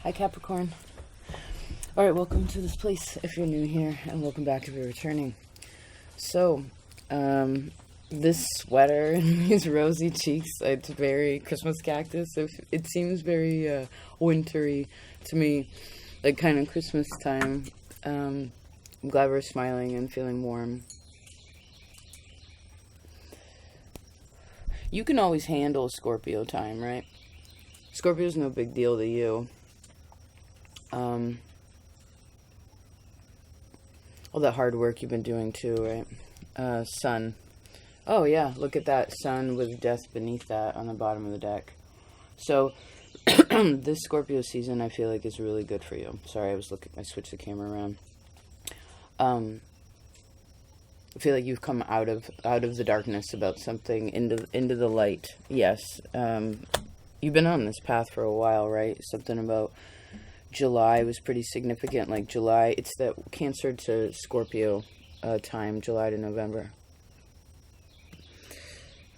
Hi Capricorn. Alright, welcome to this place if you're new here, and welcome back if you're returning. So, this sweater and these rosy cheeks, it's very Christmas cactus. It seems very wintry to me, like kind of Christmas time. I'm glad we're smiling and feeling warm. You can always handle Scorpio time, right? Scorpio's no big deal to you. All that hard work you've been doing too, right? Sun. Oh yeah, look at that sun with death beneath that on the bottom of the deck. So, this Scorpio season I feel like is really good for you. Sorry, I switched the camera around. I feel like you've come out of the darkness about something into the light. Yes. You've been on this path for a while, right? Something about July was pretty significant. Like July, it's that Cancer to Scorpio time, July to November.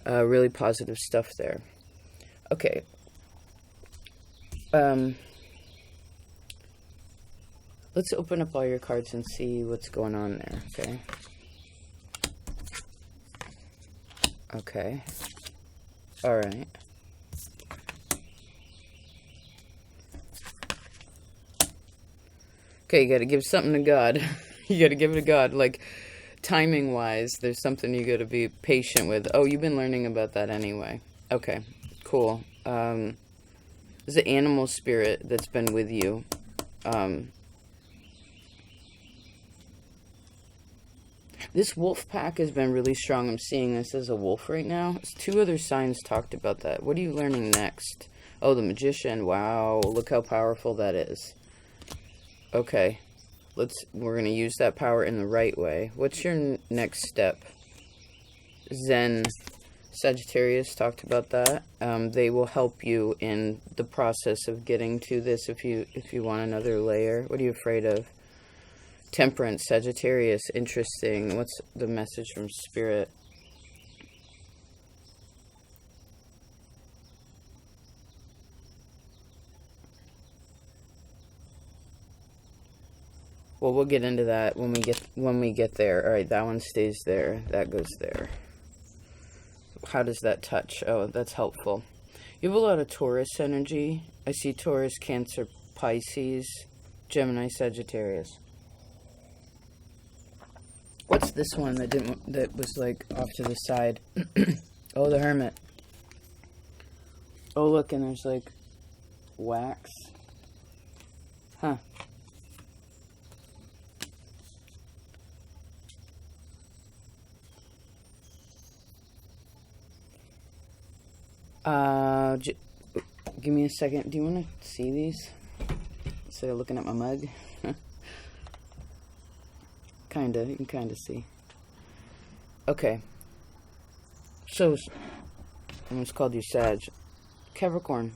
Really positive stuff there. Okay. Let's open up all your cards and see what's going on there, okay? Okay. All right. Okay, you got to give something to God. You got to give it to God. Like, timing-wise, there's something you got to be patient with. Oh, you've been learning about that anyway. Okay, cool. There's an animal spirit that's been with you. This wolf pack has been really strong. I'm seeing this as a wolf right now. There's two other signs talked about that. What are you learning next? Oh, the magician. Wow, look how powerful that is. Okay, we're going to use that power in the right way. What's your next step? Zen. Sagittarius talked about that. They will help you in the process of getting to this if you want another layer. What are you afraid of? Temperance, Sagittarius, interesting. What's the message from Spirit? Well, we'll get into that when we get there. All right, that one stays there. That goes there. How does that touch? Oh, that's helpful. You have a lot of Taurus energy. I see Taurus, Cancer, Pisces, Gemini, Sagittarius. What's this one that was like off to the side? Oh, the Hermit. Oh, look, and there's like wax. Huh. Give me a second. Do you want to see these? Instead of looking at my mug? Kinda. You can kinda see. Okay. So, I almost called you Sag. Capricorn.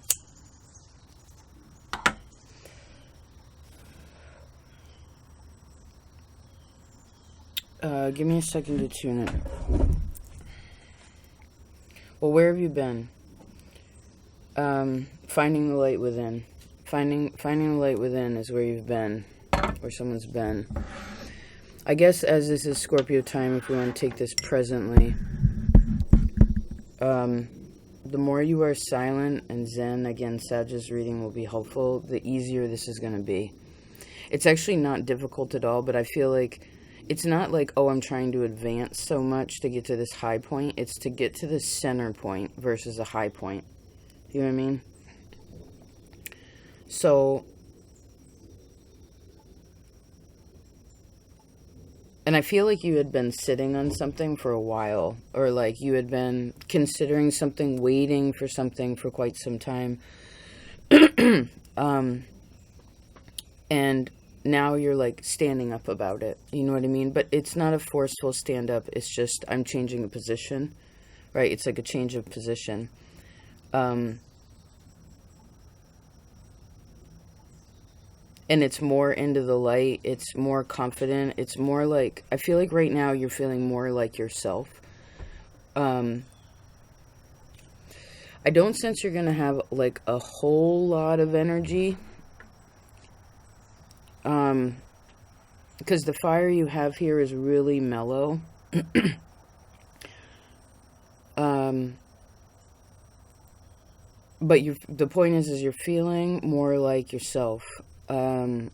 Give me a second to tune it. Well, where have you been? Finding the light within. Finding the light within is where you've been. Where someone's been. I guess as this is Scorpio time, if we want to take this presently, the more you are silent and zen, again, Sag's reading will be helpful, the easier this is going to be. It's actually not difficult at all, but I feel like it's not like, oh, I'm trying to advance so much to get to this high point. It's to get to the center point versus a high point. You know what I mean? So, and I feel like you had been sitting on something for a while, or like you had been considering something, waiting for something for quite some time. And now you're like standing up about it. You know what I mean? But it's not a forceful stand up. It's just, I'm changing a position, right? It's like a change of position. And it's more into the light. It's more confident. It's more like, I feel like right now you're feeling more like yourself. I don't sense you're going to have like a whole lot of energy Because the fire you have here is really mellow. But the point is you're feeling more like yourself. And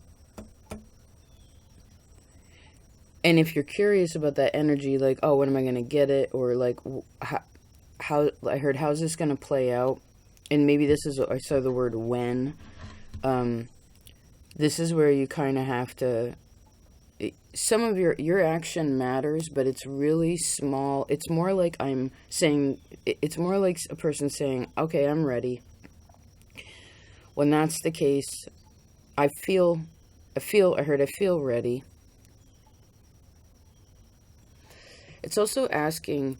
if you're curious about that energy, like, oh, when am I going to get it? Or like, how I heard, how's this going to play out? And maybe this is, I saw the word when. This is where you kind of have to, some of your action matters, but it's really small. It's more like I'm saying, it's more like a person saying, okay, I'm ready. When that's the case, I feel ready. It's also asking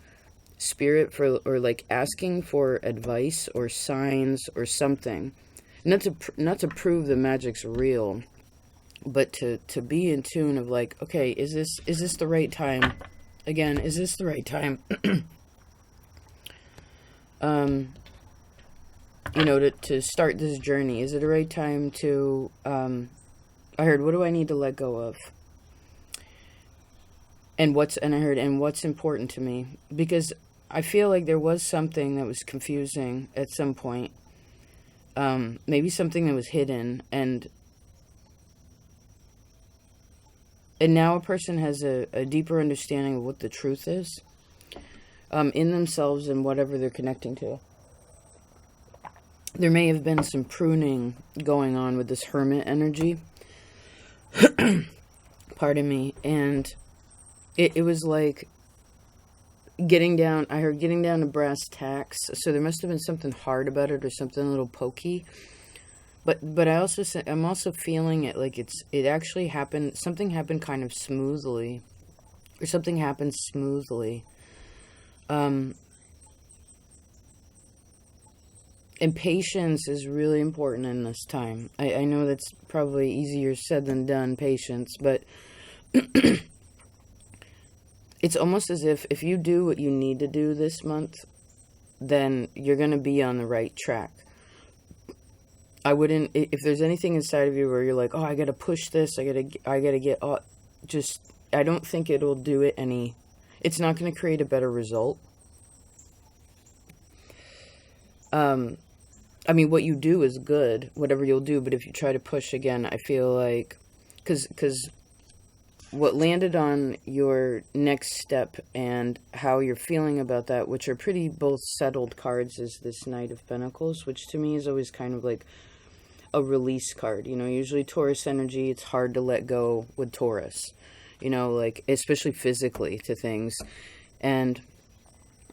spirit for, or like asking for advice or signs or something. Not to prove the magic's real, but to be in tune of like, okay, is this the right time? Again, is this the right time? To start this journey. Is it the right time to, I heard, what do I need to let go of? And what's important to me? Because I feel like there was something that was confusing at some point. Maybe something that was hidden, and now a person has a deeper understanding of what the truth is, in themselves and whatever they're connecting to. There may have been some pruning going on with this hermit energy. Pardon me. And it was like getting down to brass tacks. So there must have been something hard about it or something a little pokey. But I'm also feeling it like it actually happened. Something happened kind of smoothly, or something happened smoothly. And patience is really important in this time. I know that's probably easier said than done, patience, but it's almost as if you do what you need to do this month, then you're going to be on the right track. If there's anything inside of you where you're like, oh, I got to push this, I got to get, I don't think it'll do it it's not going to create a better result. I mean, what you do is good, whatever you'll do, but if you try to push again, I feel like, because what landed on your next step and how you're feeling about that, which are pretty both settled cards, is this Knight of Pentacles, which to me is always kind of like a release card. Usually Taurus energy, it's hard to let go with Taurus, like, especially physically to things. And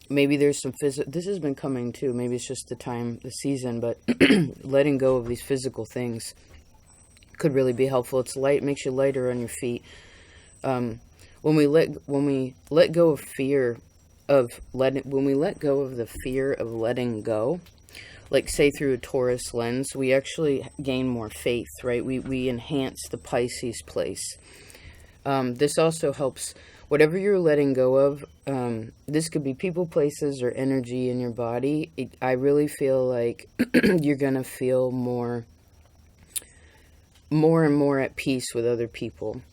maybe there's some this has been coming too. Maybe it's just the season, but letting go of these physical things could really be helpful. It's light, makes you lighter on your feet. When we let go of fear when we let go of the fear of letting go, like say through a Taurus lens, we actually gain more faith, right? We enhance the Pisces place. This also helps whatever you're letting go of. This could be people, places, or energy in your body. I really feel like you're going to feel more and more at peace with other people.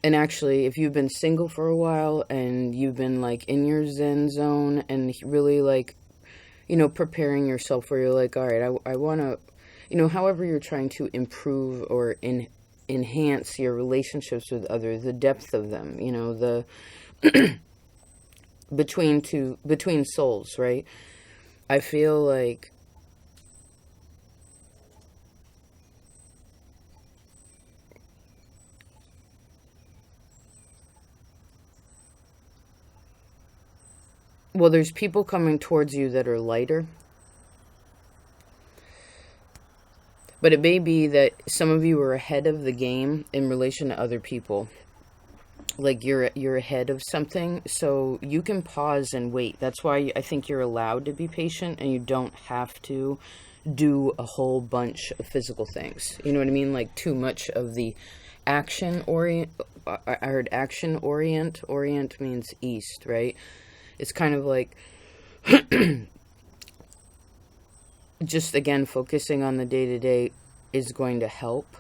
And actually, if you've been single for a while and you've been like in your Zen zone and really like, preparing yourself where you're like, all right, I want to, however you're trying to improve or enhance your relationships with others, the depth of them, the between souls, right? I feel like there's people coming towards you that are lighter. But it may be that some of you are ahead of the game in relation to other people. Like you're ahead of something, so you can pause and wait. That's why I think you're allowed to be patient, and you don't have to do a whole bunch of physical things. You know what I mean? Like too much of the action orient. I heard action orient. Orient means east, right? It's kind of like just, again, focusing on the day-to-day is going to help.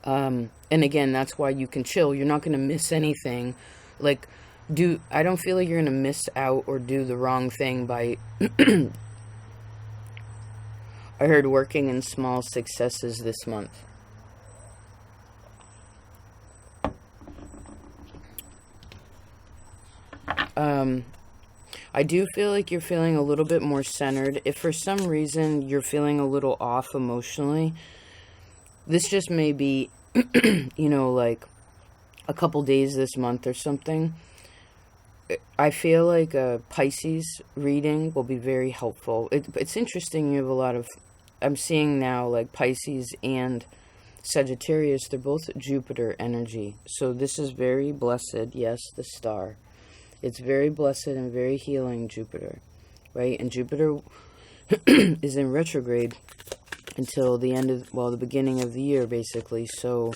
And again, that's why you can chill. You're not going to miss anything. Like, I don't feel like you're going to miss out or do the wrong thing by, I heard, working in small successes this month. I do feel like you're feeling a little bit more centered. If for some reason you're feeling a little off emotionally, this just may be, you know, like a couple days this month or something. I feel like a Pisces reading will be very helpful. It's interesting, you have a lot of, I'm seeing now, like Pisces and Sagittarius, they're both Jupiter energy. So this is very blessed. Yes, the star. It's very blessed and very healing, Jupiter, right? And Jupiter is in retrograde until the end of, well, the beginning of the year, basically. So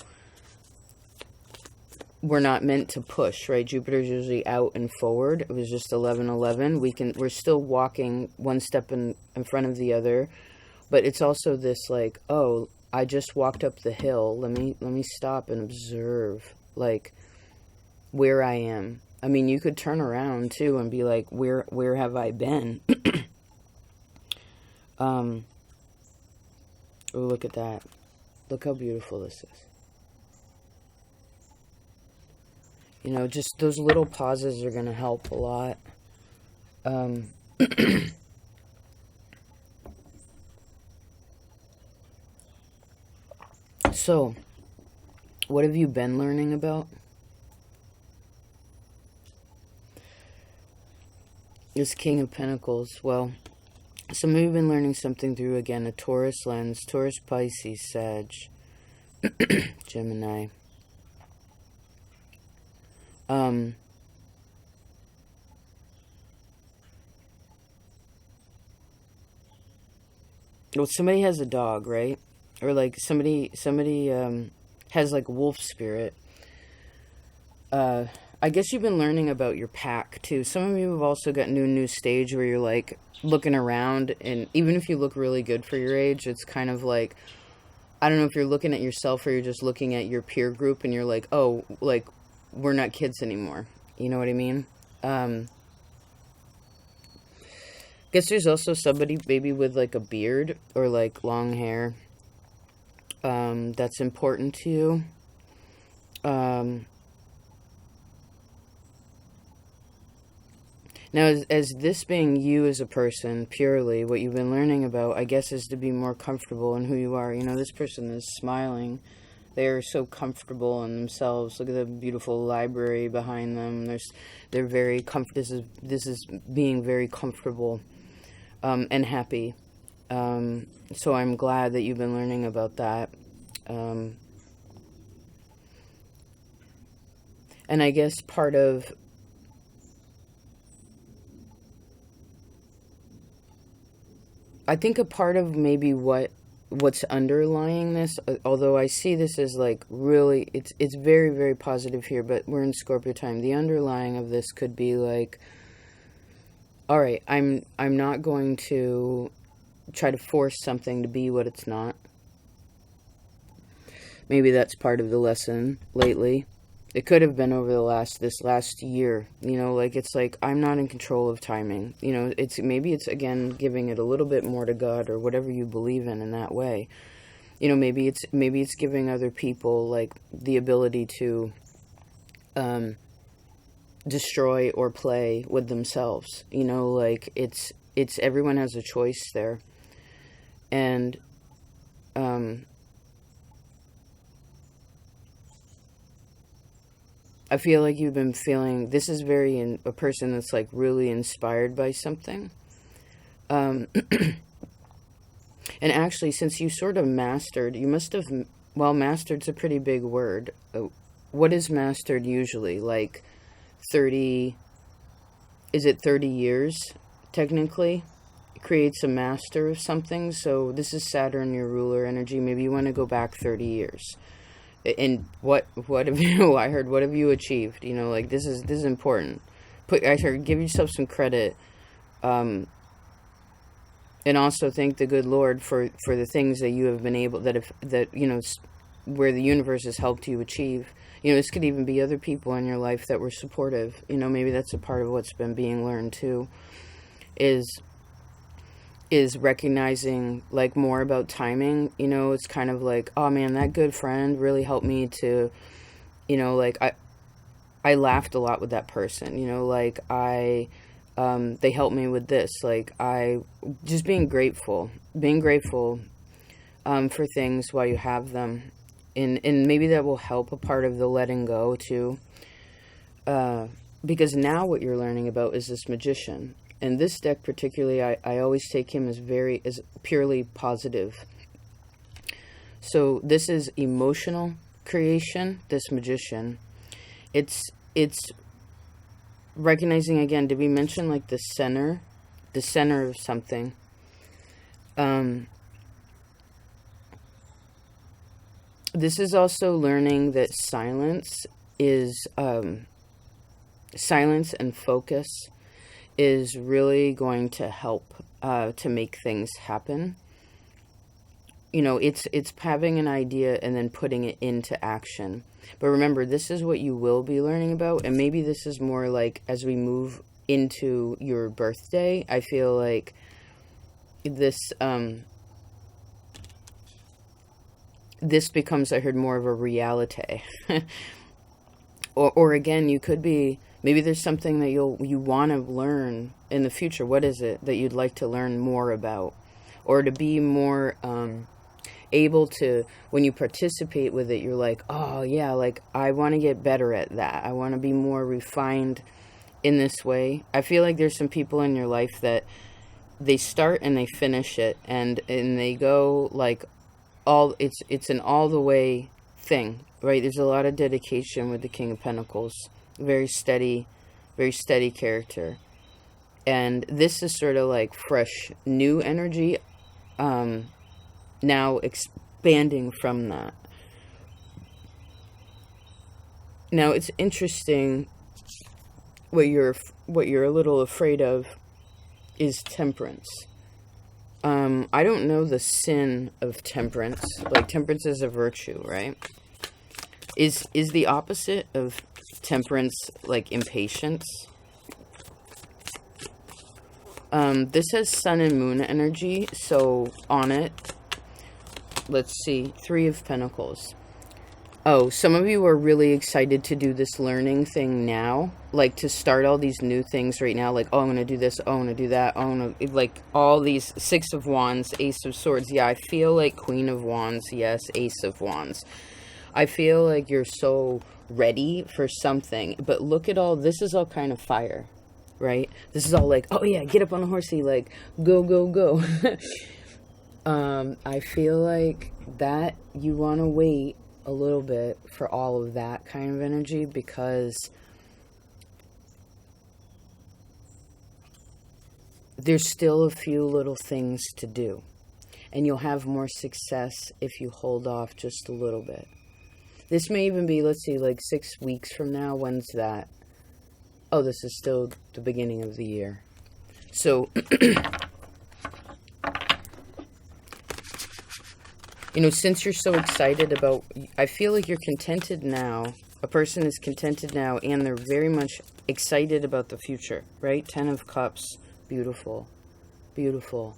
we're not meant to push, right? Jupiter's usually out and forward. It was just 11-11. We're still walking one step in front of the other, but it's also this like, oh, I just walked up the hill. Let me stop and observe, like, where I am. I mean, you could turn around too and be like, where have I been? Oh, look at that. Look how beautiful this is. You know, just those little pauses are going to help a lot. So, what have you been learning about? This King of Pentacles. Well, some of you have been learning something through, again, a Taurus lens. Taurus, Pisces, Sag, Gemini. Well, somebody has a dog, right? Or like somebody has like wolf spirit. I guess you've been learning about your pack too. Some of you have also gotten to a new stage where you're like looking around, and even if you look really good for your age, it's kind of like, I don't know if you're looking at yourself or you're just looking at your peer group and you're like, oh, like, we're not kids anymore. You know what I mean? Guess there's also somebody maybe with like a beard or like long hair that's important to you. Now, as this being you as a person, purely, what you've been learning about, I guess, is to be more comfortable in who you are. You know, this person is smiling. They're so comfortable in themselves. Look at the beautiful library behind them. They're very this is being very comfortable and happy. So I'm glad that you've been learning about that. And I guess part of I think a part of maybe what's underlying this, although I see this as like really, it's very, very positive here, but we're in Scorpio time. The underlying of this could be like, all right, I'm not going to try to force something to be what it's not. Maybe that's part of the lesson lately. It could have been over this last year, you know, like, it's like, I'm not in control of timing, you know, maybe it's, again, giving it a little bit more to God or whatever you believe in that way. You know, maybe it's giving other people, like, the ability to, destroy or play with themselves, you know, like, it's, everyone has a choice there. And, I feel like you've been feeling, this is a person that's like really inspired by something. And actually, since you sort of mastered, you must have, well, mastered's a pretty big word. What is mastered usually? Like 30, is it 30 years, technically? It creates a master of something. So this is Saturn, your ruler energy. Maybe you want to go back 30 years. And what have you, I heard, what have you achieved? You know, like, this is important. I heard, give yourself some credit, And also thank the good Lord for the things that you have been able, where the universe has helped you achieve. This could even be other people in your life that were supportive. Maybe that's a part of what's been being learned too, is recognizing like more about timing. It's kind of like, oh man, that good friend really helped me to, like I laughed a lot with that person, like they helped me with this. Like just being grateful for things while you have them. And maybe that will help a part of the letting go too. Because now what you're learning about is this magician. And this deck particularly, I always take him as purely positive. So this is emotional creation, this magician. It's recognizing, again, did we mention like the center of something? This is also learning that silence and focus is really going to help to make things happen. It's having an idea and then putting it into action. But remember, this is what you will be learning about, and maybe this is more like as we move into your birthday. I feel like this this becomes, I heard, more of a reality. or again, you could be, maybe there's something that you want to learn in the future. What is it that you'd like to learn more about? Or to be more able to, when you participate with it, you're like, oh yeah, like I want to get better at that. I want to be more refined in this way. I feel like there's some people in your life that they start and they finish it, and they go like it's an all the way thing, right? There's a lot of dedication with the King of Pentacles. Very steady character. And this is sort of like fresh, new energy, now expanding from that. Now it's interesting, what you're a little afraid of is temperance. I don't know the sin of temperance. Like, temperance is a virtue, right? Is the opposite of temperance like impatience? This has sun and moon energy, so on it, let's see, 3 of Pentacles. Oh, some of you are really excited to do this learning thing now, like to start all these new things right now, like, oh, I'm going to do this, oh, I'm going to do that, oh, I'm going to, like, all these 6 of Wands, Ace of Swords. Yeah, I feel like Queen of Wands, yes, Ace of Wands. I feel like you're so ready for something, but look at all, this is all kind of fire, right? This is all like, oh yeah, get up on the horsey, like, go, go, go. I feel like that you want to wait a little bit for all of that kind of energy, because there's still a few little things to do, and you'll have more success if you hold off just a little bit. This may even be, let's see, like 6 weeks from now. When's that? Oh, this is still the beginning of the year. So, since you're so excited about, I feel like you're contented now. A person is contented now, and they're very much excited about the future, right? 10 of Cups, beautiful, beautiful.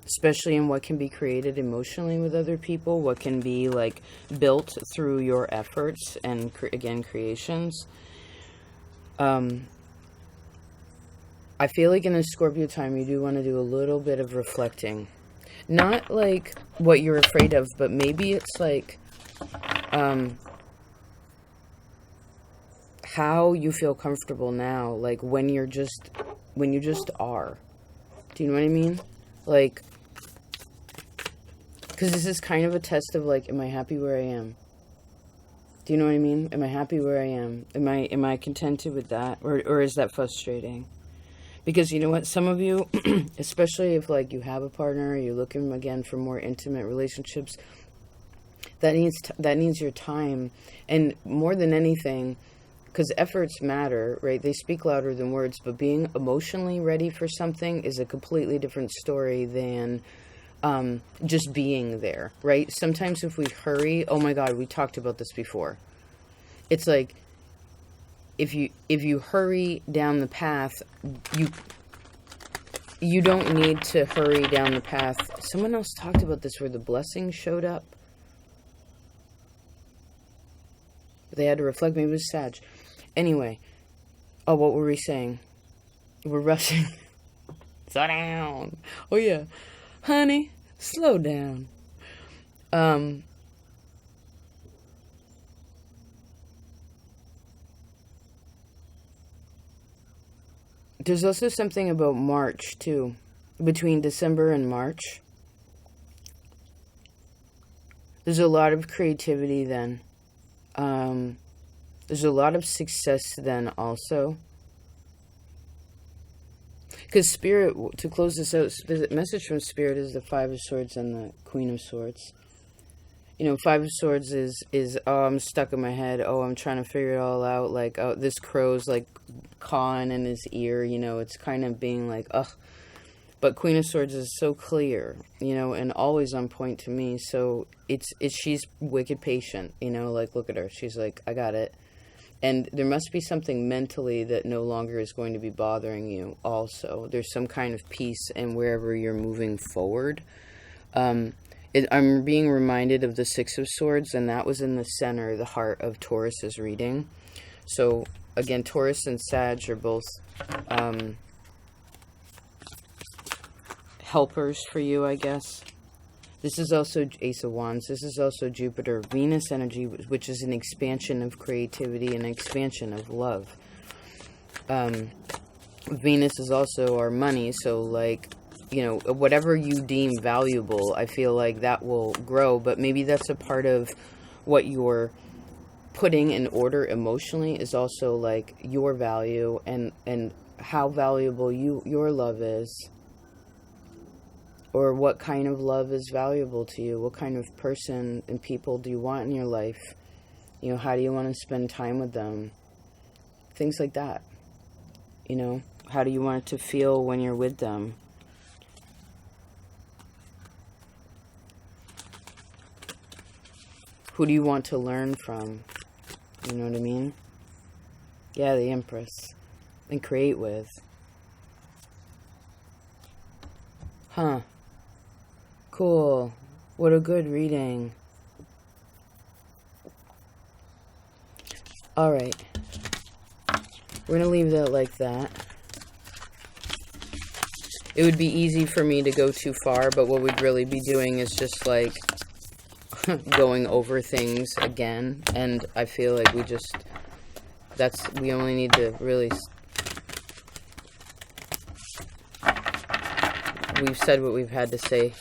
Especially in what can be created emotionally with other people, what can be like built through your efforts and again, creations. I feel like in the Scorpio time, you do want to do a little bit of reflecting. Not like what you're afraid of, but maybe it's like how you feel comfortable now, like when you just are. Do you know what I mean? Like, because this is kind of a test of like, am I happy where I am? Do you know what I mean? Am I happy where I am? Am I contented with that? Or is that frustrating? Because you know what? Some of you, especially if like you have a partner, you're looking again for more intimate relationships, that needs your time. And more than anything, because efforts matter, right? They speak louder than words, but being emotionally ready for something is a completely different story than just being there, right? Sometimes if we hurry, oh my God, we talked about this before. It's like, if you hurry down the path, you don't need to hurry down the path. Someone else talked about this where the blessing showed up. They had to reflect. Maybe it was Sag. Anyway. Oh, what were we saying? We're rushing. Slow down. Oh, yeah. Honey, slow down. There's also something about March, too. Between December and March. There's a lot of creativity then. There's a lot of success then also. Because Spirit, to close this out, the message from Spirit is the Five of Swords and the Queen of Swords. You know, Five of Swords is oh, I'm stuck in my head. Oh, I'm trying to figure it all out. Like, oh, this crow's like cawing in his ear. You know, it's kind of being like, ugh. But Queen of Swords is so clear, you know, and always on point to me. So she's wicked patient, you know, like, look at her. She's like, I got it. And there must be something mentally that no longer is going to be bothering you also. There's some kind of peace in wherever you're moving forward. I'm being reminded of the Six of Swords, and that was in the center, the heart of Taurus's reading. So, again, Taurus and Sag are both helpers for you, I guess. This is also Ace of Wands. This is also Jupiter. Venus energy, which is an expansion of creativity and expansion of love. Venus is also our money. So, like, you know, whatever you deem valuable, I feel like that will grow. But maybe that's a part of what you're putting in order emotionally is also, like, your value and how valuable your love is. Or what kind of love is valuable to you? What kind of person and people do you want in your life? You know, how do you want to spend time with them? Things like that. You know, how do you want it to feel when you're with them? Who do you want to learn from? You know what I mean? Yeah, the Empress. And create with. Huh. Cool. What a good reading. Alright. We're going to leave that like that. It would be easy for me to go too far, but what we'd really be doing is just like going over things again. And I feel like we only need to really... We've said what we've had to say.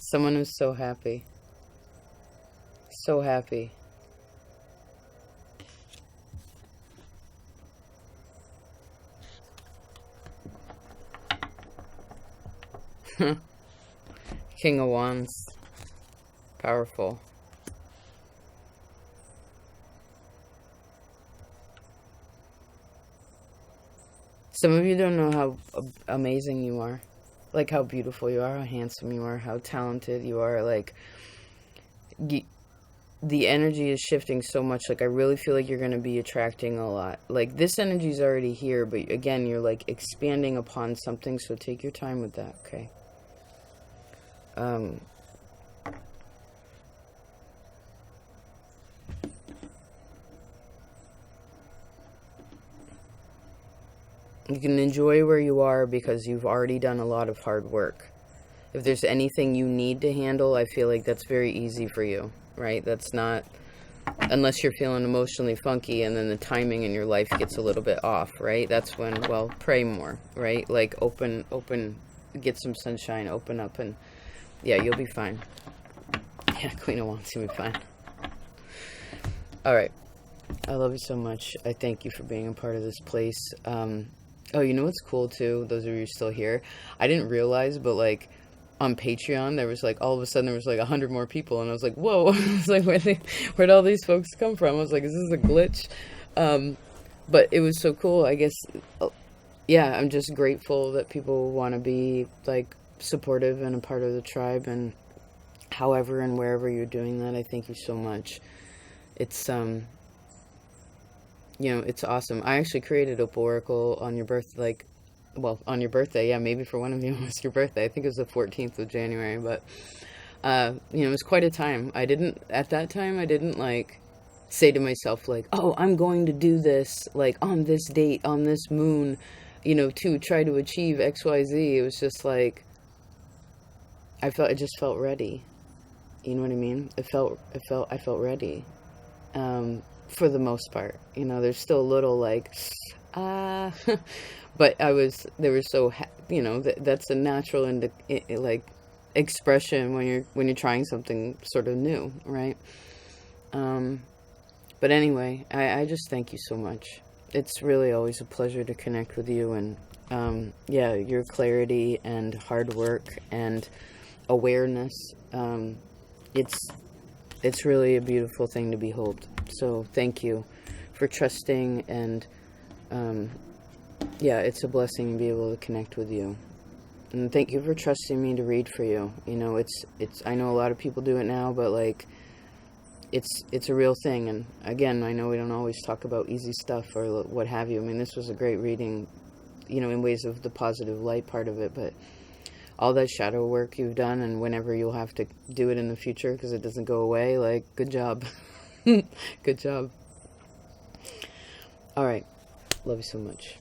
Someone who's so happy. So happy. King of Wands. Powerful. Some of you don't know how amazing you are. Like how beautiful you are, how handsome you are, how talented you are. Like, the energy is shifting so much. Like, I really feel like you're going to be attracting a lot. Like, this energy is already here, but again, you're like expanding upon something. So take your time with that, okay? You can enjoy where you are because you've already done a lot of hard work. If there's anything you need to handle, I feel like that's very easy for you, right? That's not, unless you're feeling emotionally funky and then the timing in your life gets a little bit off, right? That's when, well, pray more, right? Like open, get some sunshine, open up, and yeah, you'll be fine. Yeah, Queen of Wands, you'll be fine. All right. I love you so much. I thank you for being a part of this place. Oh, you know what's cool too? Those of you still here, I didn't realize, but like, on Patreon, there was like, all of a sudden there was like 100 more people, and I was like, whoa. I was like, where'd all these folks come from? I was like, is this a glitch? But it was so cool. I guess, yeah, I'm just grateful that people want to be like supportive and a part of the tribe, and however and wherever you're doing that, I thank you so much. It's you know, it's awesome. I actually created Opal Oracle on your on your birthday. Yeah, maybe for one of you it was your birthday. I think it was the 14th of January, but you know, it was quite a time. At that time I didn't like say to myself like, oh, I'm going to do this like on this date, on this moon, you know, to try to achieve XYZ. It was just like, I just felt ready. You know what I mean? I felt ready. For the most part, you know, there's still a little like, but they were so, you know, that's a natural like expression when you're trying something sort of new, right? But anyway, I just thank you so much. It's really always a pleasure to connect with you, and yeah, your clarity and hard work and awareness, it's really a beautiful thing to behold. So thank you for trusting, and yeah, it's a blessing to be able to connect with you. And thank you for trusting me to read for you. You know, it's I know a lot of people do it now, but like it's a real thing. And again, I know we don't always talk about easy stuff or what have you. I mean, this was a great reading, you know, in ways of the positive light part of it, but all that shadow work you've done, and whenever you'll have to do it in the future because it doesn't go away, like, good job. Good job. All right. Love you so much.